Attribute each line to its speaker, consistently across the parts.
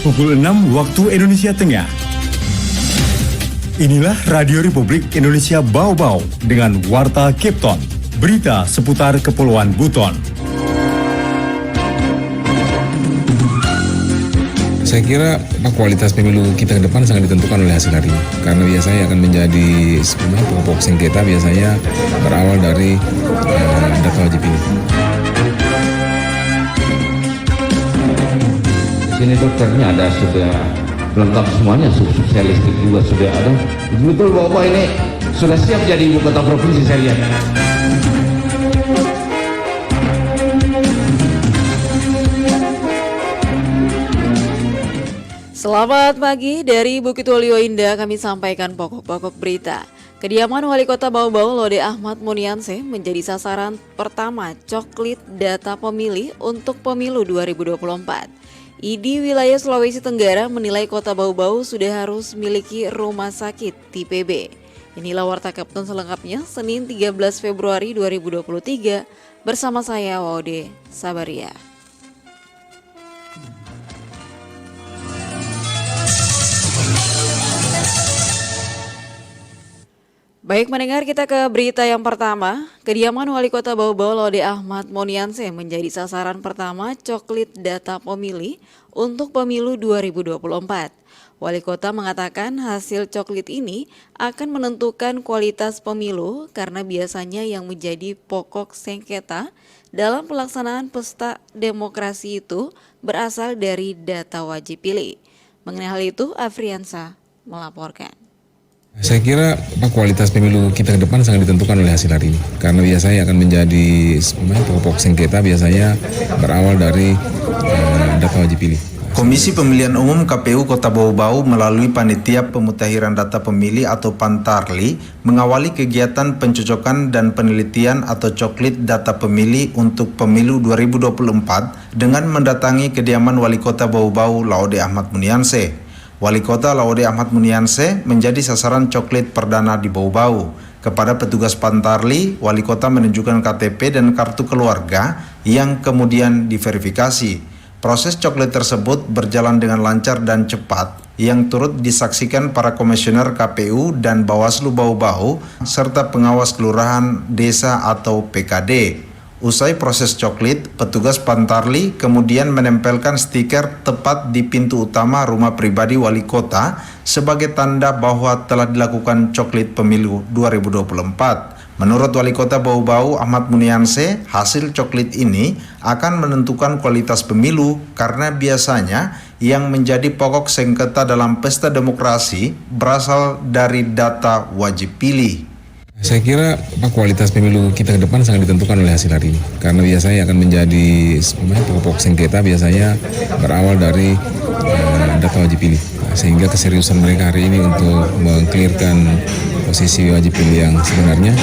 Speaker 1: pukul 6 waktu Indonesia Tengah. Inilah Radio Republik Indonesia Bau-Bau dengan Warta Kipton, berita seputar Kepulauan Buton.
Speaker 2: Saya kira kualitas pemilu kita ke depan sangat ditentukan oleh hasil hari ini. Karena biasanya akan menjadi pokok sengketa biasanya berawal dari data wajib pilih.
Speaker 3: Sini dokternya ada sudah lengkap semuanya, spesialistik juga sudah ada. Betul Bapak ini sudah siap jadi ibu kota provinsi saya lihat.
Speaker 4: Selamat pagi dari Bukit Waluyo Indah, kami sampaikan pokok-pokok berita. Kediaman Wali Kota Bau-Bau Lode Ahmad Muniansyah menjadi sasaran pertama coklit data pemilih untuk pemilu 2024. ID wilayah Sulawesi Tenggara menilai Kota Bau-Bau sudah harus memiliki rumah sakit TPB. Inilah Warta Kapten selengkapnya Senin 13 Februari 2023 bersama saya Waude Sabaria. Baik mendengar, kita ke berita yang pertama. Kediaman Wali Kota Bau-Bau Lode Ahmad Muniansyah menjadi sasaran pertama coklit data pemilih untuk pemilu 2024. Wali Kota mengatakan hasil coklit ini akan menentukan kualitas pemilu karena biasanya yang menjadi pokok sengketa dalam pelaksanaan pesta demokrasi itu berasal dari data wajib pilih. Mengenai hal itu, Afriansa melaporkan.
Speaker 2: Saya kira kualitas pemilu kita ke depan sangat ditentukan oleh hasil hari ini. Karena biasanya akan menjadi pokok sengketa biasanya berawal dari data wajib pilih.
Speaker 5: Komisi Pemilihan Umum KPU Kota Bau-Bau melalui Panitia Pemutakhiran Data Pemilih atau Pantarli mengawali kegiatan pencocokan dan penelitian atau coklit data pemilih untuk pemilu 2024 dengan mendatangi kediaman Wali Kota Bau-Bau Lode Ahmad Muniansyah. Wali Kota Lode Ahmad Muniansyah menjadi sasaran coklit perdana di Bau-Bau. Kepada petugas Pantarli, Wali Kota menunjukkan KTP dan kartu keluarga yang kemudian diverifikasi. Proses coklit tersebut berjalan dengan lancar dan cepat, yang turut disaksikan para komisioner KPU dan Bawaslu Bau-Bau serta pengawas kelurahan, desa atau PKD. Usai proses coklit, petugas Pantarli kemudian menempelkan stiker tepat di pintu utama rumah pribadi Wali Kota sebagai tanda bahwa telah dilakukan coklit pemilu 2024. Menurut Wali Kota Bau-Bau Ahmad Muniansyah, hasil coklit ini akan menentukan kualitas pemilu karena biasanya yang menjadi pokok sengketa dalam pesta demokrasi berasal dari data wajib pilih.
Speaker 2: Saya kira kualitas pemilu kita ke depan sangat ditentukan oleh hasil hari ini. Karena biasanya akan menjadi pokok sengketa biasanya berawal dari data wajib pilih. Sehingga keseriusan mereka hari ini untuk mengklirkan posisi wajib pilih yang sebenarnya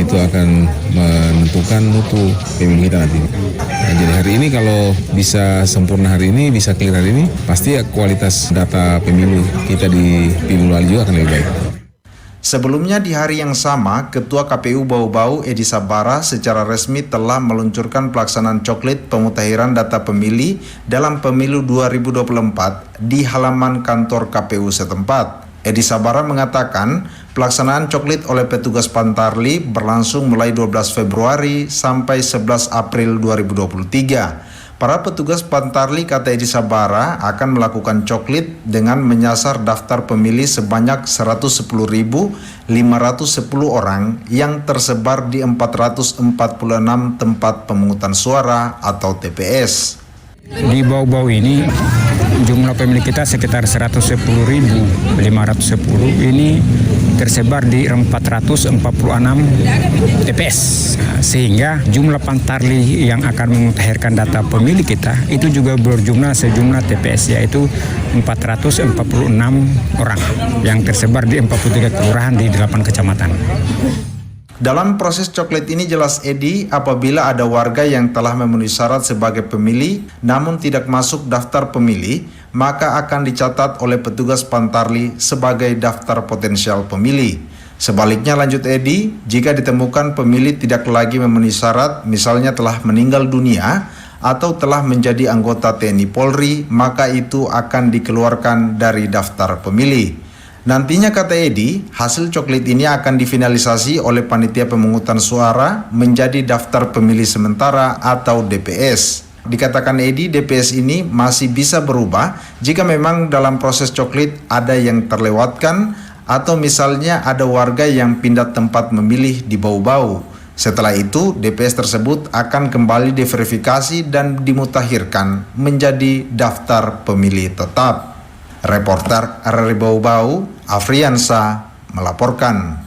Speaker 2: itu akan menentukan mutu pemilu kita nanti. Nah, jadi hari ini kalau bisa sempurna hari ini, bisa clear hari ini, pasti kualitas data pemilu kita di pemilu lalu juga akan lebih baik.
Speaker 5: Sebelumnya di hari yang sama, Ketua KPU Bau-Bau Edi Sabara secara resmi telah meluncurkan pelaksanaan coklit pemutakhiran data pemilih dalam pemilu 2024 di halaman kantor KPU setempat. Edi Sabara mengatakan pelaksanaan coklit oleh petugas Pantarli berlangsung mulai 12 Februari sampai 11 April 2023. Para petugas Pantarli, kata Edi Sabara, akan melakukan coklit dengan menyasar daftar pemilih sebanyak 110.510 orang yang tersebar di 446 tempat pemungutan suara atau TPS.
Speaker 6: Di Bau-Bau ini jumlah pemilih kita sekitar 110.510, ini tersebar di 446 TPS, sehingga jumlah Pantarli yang akan memutakhirkan data pemilih kita itu juga berjumlah sejumlah TPS, yaitu 446 orang yang tersebar di 43 kelurahan di 8 kecamatan.
Speaker 5: Dalam proses coklit ini jelas Edi, apabila ada warga yang telah memenuhi syarat sebagai pemilih namun tidak masuk daftar pemilih, maka akan dicatat oleh petugas Pantarli sebagai daftar potensial pemilih. Sebaliknya, lanjut Edi, jika ditemukan pemilih tidak lagi memenuhi syarat, misalnya telah meninggal dunia atau telah menjadi anggota TNI Polri, maka itu akan dikeluarkan dari daftar pemilih. Nantinya kata Edi, hasil coklit ini akan difinalisasi oleh panitia pemungutan suara menjadi daftar pemilih sementara atau DPS. Dikatakan Edi, DPS ini masih bisa berubah jika memang dalam proses coklit ada yang terlewatkan atau misalnya ada warga yang pindah tempat memilih di Bau-Bau. Setelah itu, DPS tersebut akan kembali diverifikasi dan dimutakhirkan menjadi daftar pemilih tetap. Reporter RRI Bau-Bau, Afriansa, melaporkan.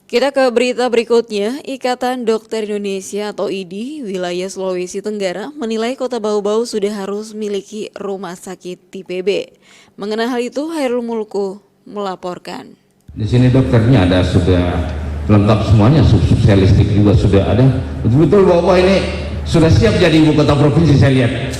Speaker 4: Kita ke berita berikutnya. Ikatan Dokter Indonesia atau IDI wilayah Sulawesi Tenggara menilai Kota Bau-Bau sudah harus memiliki rumah sakit tipe B. Mengenai hal itu, Hairul Mulku melaporkan.
Speaker 3: Di sini dokternya ada sudah lengkap semuanya, spesialistik juga sudah ada. Betul-betul Bapak ini sudah siap jadi ibu kota provinsi saya lihat.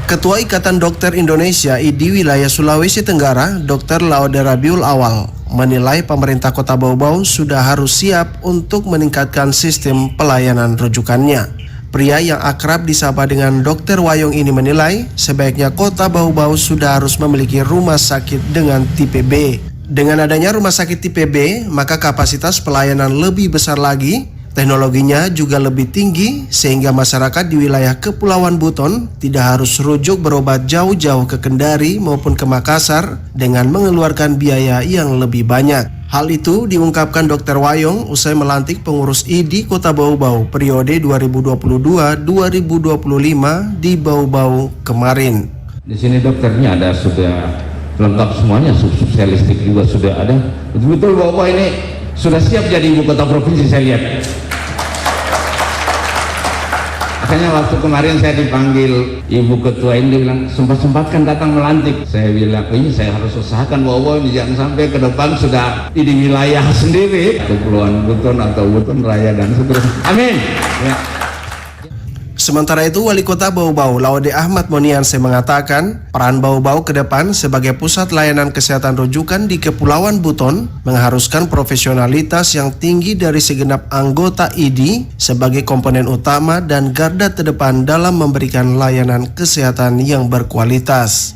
Speaker 7: Ketua Ikatan Dokter Indonesia IDI wilayah Sulawesi Tenggara, Dr. Laude Rabiul Awal, menilai pemerintah Kota Bau-Bau sudah harus siap untuk meningkatkan sistem pelayanan rujukannya. Pria yang akrab disapa dengan Dr. Wayong ini menilai sebaiknya Kota Bau-Bau sudah harus memiliki rumah sakit dengan tipe B. Dengan adanya rumah sakit tipe B, maka kapasitas pelayanan lebih besar lagi, teknologinya juga lebih tinggi sehingga masyarakat di wilayah Kepulauan Buton tidak harus rujuk berobat jauh-jauh ke Kendari maupun ke Makassar dengan mengeluarkan biaya yang lebih banyak. Hal itu diungkapkan Dr. Wayong usai melantik pengurus IDI Kota Bau-Bau periode 2022-2025 di Bau-Bau kemarin.
Speaker 3: Di sini dokternya ada sudah lengkap semuanya, spesialistik juga sudah ada. Betul-betul Bapak ini sudah siap jadi ibu kota provinsi saya lihat. Makanya waktu kemarin saya dipanggil ibu ketua ini, dia bilang sempat-sempatkan datang melantik. Saya bilang ini saya harus usahakan bahwa ini jangan sampai ke depan sudah di wilayah sendiri, Kepulauan Buton atau Buton Raya dan seterusnya. Amin. Ya.
Speaker 7: Sementara itu, Wali Kota Bau-Bau Laude Ahmad Monianse mengatakan peran Bau-Bau ke depan sebagai pusat layanan kesehatan rujukan di Kepulauan Buton mengharuskan profesionalitas yang tinggi dari segenap anggota IDI sebagai komponen utama dan garda terdepan dalam memberikan layanan kesehatan yang berkualitas.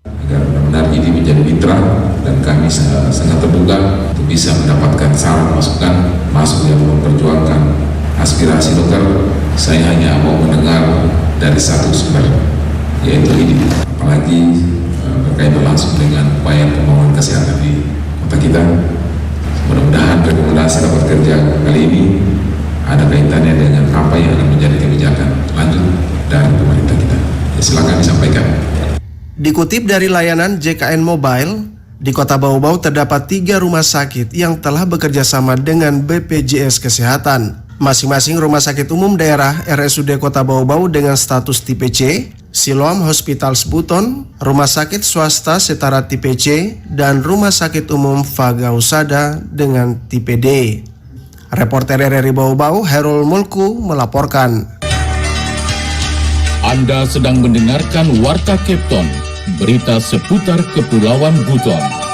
Speaker 2: Agar benar-benar IDI menjadi mitra dan kami sangat terbuka untuk bisa mendapatkan saran masukan masuk yang memperjuangkan aspirasi dokter. Saya hanya mau mendengar dari satu sumber, yaitu IDI. Apalagi berkaitan langsung dengan upaya pembangunan kesehatan di kota kita. Mudah-mudahan rekomendasi rapat kerja kali ini ada kaitannya dengan apa yang akan menjadi kebijakan lanjut dari pemerintah kita. Ya, silakan disampaikan.
Speaker 7: Dikutip dari layanan JKN Mobile, di Kota Bau-Bau terdapat 3 rumah sakit yang telah bekerja sama dengan BPJS Kesehatan. Masing-masing rumah sakit umum daerah RSUD Kota Bau-Bau dengan status tipe C, Siloam Hospitals Buton, rumah sakit swasta setara tipe C, dan rumah sakit umum Fagausada dengan tipe D. Reporter RRI Bau-Bau, Hairul Mulku melaporkan.
Speaker 8: Anda sedang mendengarkan Warta Kepton, berita seputar Kepulauan Buton.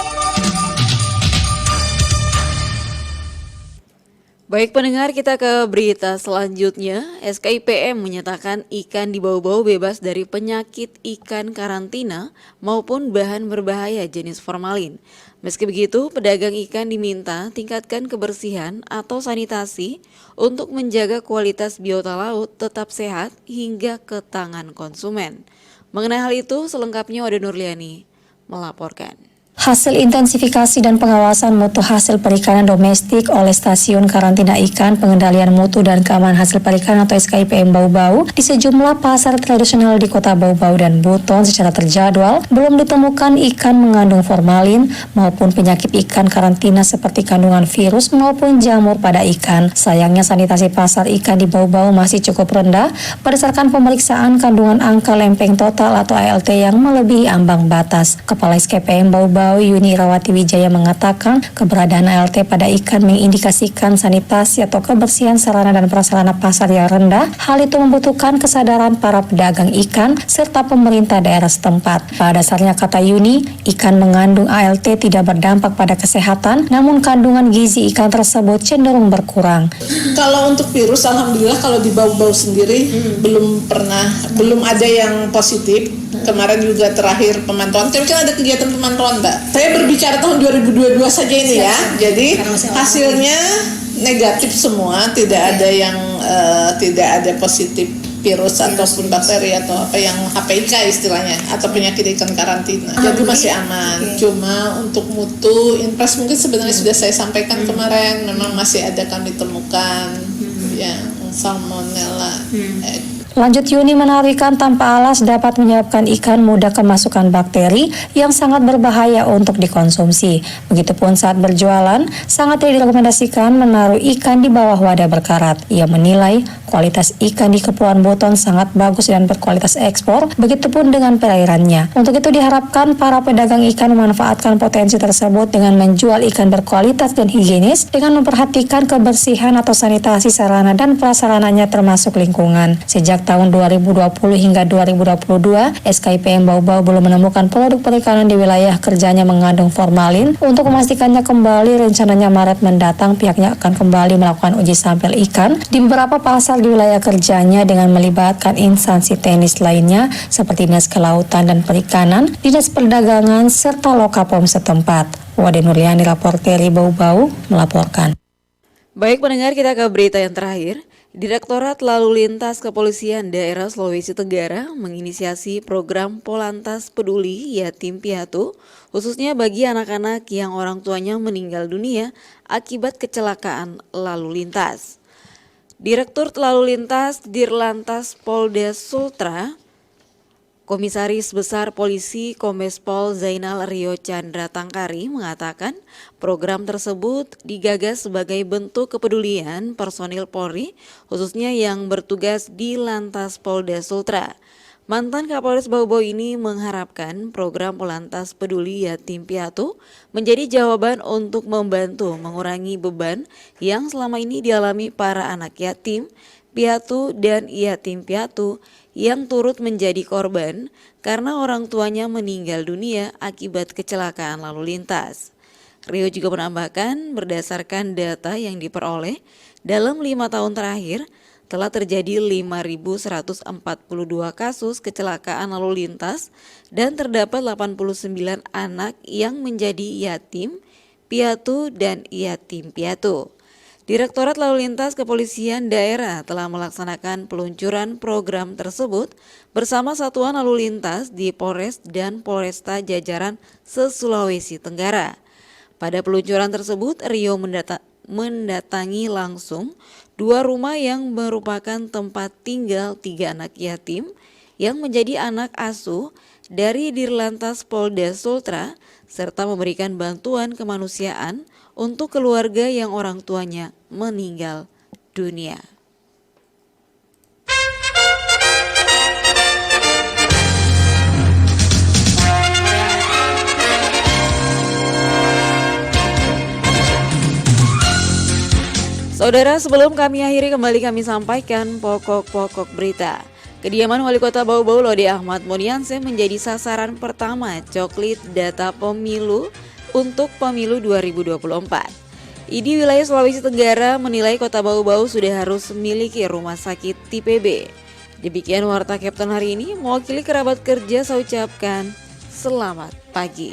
Speaker 4: Baik pendengar, kita ke berita selanjutnya. SKIPM menyatakan ikan di Bau-Bau bebas dari penyakit ikan karantina maupun bahan berbahaya jenis formalin. Meski begitu, pedagang ikan diminta tingkatkan kebersihan atau sanitasi untuk menjaga kualitas biota laut tetap sehat hingga ke tangan konsumen. Mengenai hal itu, selengkapnya Oda Nurliani melaporkan.
Speaker 9: Hasil intensifikasi dan pengawasan mutu hasil perikanan domestik oleh Stasiun Karantina Ikan Pengendalian Mutu dan Keamanan Hasil Perikanan atau SKIPM Bau-Bau di sejumlah pasar tradisional di Kota Bau-Bau dan Buton secara terjadwal belum ditemukan ikan mengandung formalin maupun penyakit ikan karantina seperti kandungan virus maupun jamur pada ikan. Sayangnya sanitasi pasar ikan di Bau-Bau masih cukup rendah berdasarkan pemeriksaan kandungan angka lempeng total atau ALT yang melebihi ambang batas. Kepala SKIPM Bau-Bau Bau Yuni Irawati Wijaya mengatakan keberadaan ALT pada ikan mengindikasikan sanitasi atau kebersihan sarana dan prasarana pasar yang rendah. Hal itu membutuhkan kesadaran para pedagang ikan serta pemerintah daerah setempat. Pada dasarnya, kata Yuni, ikan mengandung ALT tidak berdampak pada kesehatan, namun kandungan gizi ikan tersebut cenderung berkurang.
Speaker 10: Kalau untuk virus, alhamdulillah kalau di Bau-Bau sendiri belum ada yang positif. Kemarin juga terakhir pemantauan, kan ada kegiatan pemantauan, Mbak. Saya berbicara tahun 2022 saja ini ya. Jadi hasilnya negatif semua, tidak ada positif virus ataupun bakteri atau apa yang HPIK istilahnya atau penyakit ikan karantina. Jadi masih aman. Cuma untuk mutu impres mungkin sebenarnya sudah saya sampaikan kemarin, memang masih ada kami temukan yang salmonella.
Speaker 9: Lanjut Yuni menarikkan tanpa alas dapat menyebabkan ikan mudah kemasukan bakteri yang sangat berbahaya untuk dikonsumsi. Begitupun saat berjualan, sangat tidak direkomendasikan menaruh ikan di bawah wadah berkarat. Ia menilai kualitas ikan di Kepulauan Buton sangat bagus dan berkualitas ekspor, begitupun dengan perairannya. Untuk itu diharapkan para pedagang ikan memanfaatkan potensi tersebut dengan menjual ikan berkualitas dan higienis dengan memperhatikan kebersihan atau sanitasi sarana dan prasarananya termasuk lingkungan. Sejak tahun 2020 hingga 2022, SKIPM Bau-Bau belum menemukan produk perikanan di wilayah kerjanya mengandung formalin. Untuk memastikannya kembali, rencananya Maret mendatang pihaknya akan kembali melakukan uji sampel ikan di beberapa pasar di wilayah kerjanya dengan melibatkan instansi teknis lainnya seperti Dinas Kelautan dan Perikanan, Dinas Perdagangan, serta Lokapom setempat. Wade Nurliani, Raporteri Bau-Bau, melaporkan.
Speaker 4: Baik pendengar, kita ke berita yang terakhir. Direktorat Lalu Lintas Kepolisian Daerah Sulawesi Tenggara menginisiasi program Polantas Peduli Yatim Piatu, khususnya bagi anak-anak yang orang tuanya meninggal dunia akibat kecelakaan lalu lintas. Direktur Lalu Lintas Dirlantas Polda Sultra, Komisaris Besar Polisi Kombes Pol Zainal Rio Chandra Tangkari mengatakan program tersebut digagas sebagai bentuk kepedulian personil Polri khususnya yang bertugas di Lantas Polda Sultra. Mantan Kapolres Bau-Bau ini mengharapkan program Polantas Peduli Yatim Piatu menjadi jawaban untuk membantu mengurangi beban yang selama ini dialami para anak yatim, piatu dan yatim piatu yang turut menjadi korban karena orang tuanya meninggal dunia akibat kecelakaan lalu lintas. Rio juga menambahkan berdasarkan data yang diperoleh dalam 5 tahun terakhir telah terjadi 5.142 kasus kecelakaan lalu lintas dan terdapat 89 anak yang menjadi yatim, piatu dan yatim piatu. Direktorat Lalu Lintas Kepolisian Daerah telah melaksanakan peluncuran program tersebut bersama Satuan Lalu Lintas di Polres dan Polresta jajaran se-Sulawesi Tenggara. Pada peluncuran tersebut, Rio mendatangi langsung 2 rumah yang merupakan tempat tinggal 3 anak yatim yang menjadi anak asuh dari Dirlantas Polda Sultra serta memberikan bantuan kemanusiaan untuk keluarga yang orang tuanya meninggal dunia. Saudara, sebelum kami akhiri kembali kami sampaikan pokok-pokok berita. Kediaman Wali Kota Bau-Bau Lode Ahmad Monianse menjadi sasaran pertama coklit data pemilu untuk pemilu 2024. ID wilayah Sulawesi Tenggara menilai Kota Bau-Bau sudah harus memiliki rumah sakit tipe B. Demikian Warta Kapten hari ini, mewakili kerabat kerja saya ucapkan selamat pagi.